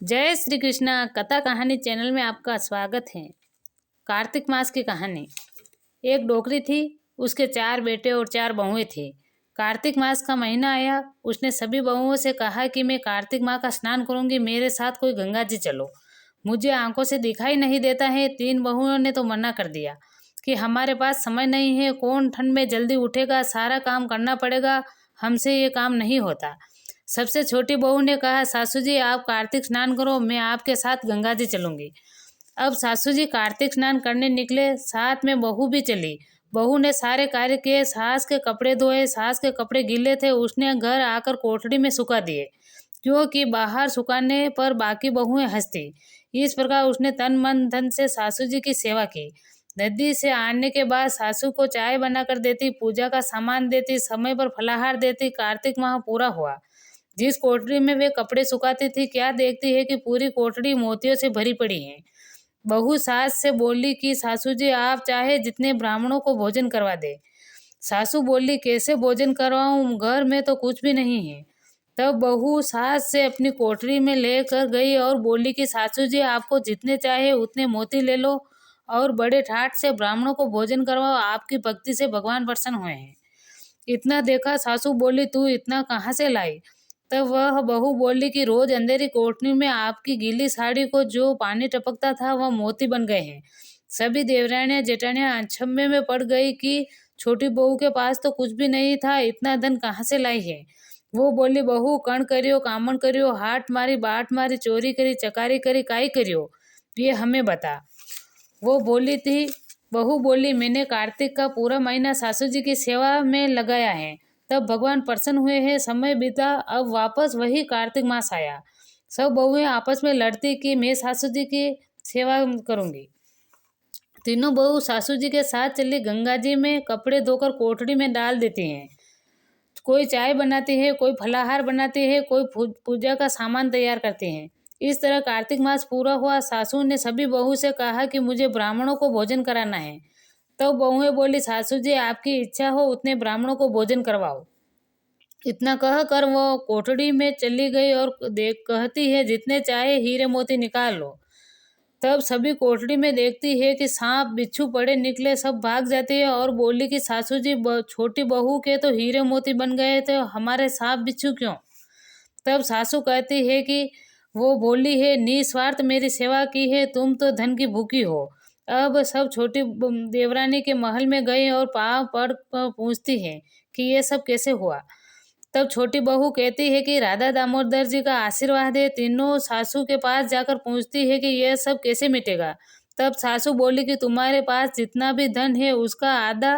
जय श्री कृष्णा कथा कहानी चैनल में आपका स्वागत है। कार्तिक मास की कहानी। एक डोकरी थी, उसके 4 बेटे और 4 बहुएं थी। कार्तिक मास का महीना आया, उसने सभी बहुओं से कहा कि मैं कार्तिक माह का स्नान करूंगी, मेरे साथ कोई गंगा जी चलो। मुझे आंखों से दिखाई नहीं देता है। 3 बहुओं ने तो मना कर दिया कि हमारे पास समय नहीं है, कौन ठंड में जल्दी उठेगा, सारा काम करना पड़ेगा, हमसे ये काम नहीं होता। सबसे छोटी बहू ने कहा, सासू जी आप कार्तिक स्नान करो, मैं आपके साथ गंगा जी चलूंगी। अब सासू जी कार्तिक स्नान करने निकले, साथ में बहू भी चली। बहू ने सारे कार्य किए, सास के कपड़े धोए, सास के कपड़े गीले थे, उसने घर आकर कोठड़ी में सुखा दिए, क्योंकि बाहर सुखाने पर बाकी बहुएं हंसती। इस प्रकार उसने तन मन धन से सासू जी की सेवा की। नदी से आने के बाद सासू को चाय बनाकर देती, पूजा का सामान देती, समय पर फलाहार देती। कार्तिक माह पूरा हुआ। जिस कोठरी में वे कपड़े सुखाती थी, क्या देखती है कि पूरी कोठरी मोतियों से भरी पड़ी है। बहू सास से बोली कि सासू जी आप चाहे जितने ब्राह्मणों को भोजन करवा दे। सासू बोली, कैसे भोजन करवाऊं, घर में तो कुछ भी नहीं है। तब बहू सास से अपनी कोठरी में लेकर गई और बोली कि सासू जी आपको जितने चाहे उतने मोती ले लो और बड़े ठाट से ब्राह्मणों को भोजन करवाओ, आपकी भक्ति से भगवान प्रसन्न हुए हैं। इतना देखा सासू बोली, तू इतना कहाँ से लाई। तब वह बहू बोली कि रोज अंधेरी कोठरी में आपकी गीली साड़ी को जो पानी टपकता था वह मोती बन गए हैं। सभी देवरानियां जेठानियां अचंभे में पड़ गई कि छोटी बहू के पास तो कुछ भी नहीं था, इतना धन कहाँ से लाई है। वो बोली, बहू कण करियो, कामण करियो, हाट मारी, बाट मारी, चोरी करी, चकारी करी, काई करियो, ये हमें बता। वो बोली थी बहू बोली, मैंने कार्तिक का पूरा महीना सासू जी की सेवा में लगाया है, तब भगवान प्रसन्न हुए हैं, समय बीता, अब वापस वही कार्तिक मास आया। सब बहुएं आपस में लड़ती कि मैं सासू जी की सेवा करूंगी। तीनों बहू सासू जी के साथ चली, गंगा जी में कपड़े धोकर कोठड़ी में डाल देती हैं। कोई चाय बनाती है, कोई फलाहार बनाती है, कोई पूजा का सामान तैयार करती हैं। इस तरह कार्तिक मास पूरा हुआ। सासू ने सभी बहू से कहा कि मुझे ब्राह्मणों को भोजन कराना है। तब बहुएं बोली, सासू जी आपकी इच्छा हो उतने ब्राह्मणों को भोजन करवाओ। इतना कह कर वो कोठड़ी में चली गई और देख कहती है, जितने चाहे हीरे मोती निकाल लो। तब सभी कोठड़ी में देखती है कि सांप बिच्छू पड़े निकले, सब भाग जाती है और बोली कि सासू जी छोटी बहू के तो हीरे मोती बन गए थे, हमारे सांप बिच्छू क्यों। तब सासू कहती है कि वो बोली है, निस्वार्थ मेरी सेवा की है, तुम तो धन की भूखी हो। अब सब छोटी देवरानी के महल में गई और पाँव पड़ पूछती है कि ये सब कैसे हुआ। तब छोटी बहू कहती है कि राधा दामोदर जी का आशीर्वाद है। तीनों सासू के पास जाकर पूछती है कि यह सब कैसे मिटेगा। तब सासू बोली कि तुम्हारे पास जितना भी धन है उसका आधा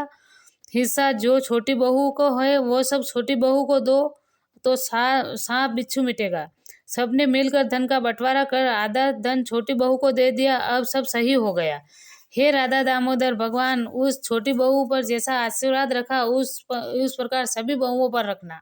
हिस्सा जो छोटी बहू को है वो सब छोटी बहू को दो, तो सांप बिच्छू मिटेगा। सबने मिलकर धन का बंटवारा कर आधा धन छोटी बहू को दे दिया। अब सब सही हो गया। हे राधा दामोदर, भगवान उस छोटी बहू पर जैसा आशीर्वाद रखा उस प्रकार सभी बहुओं पर रखना।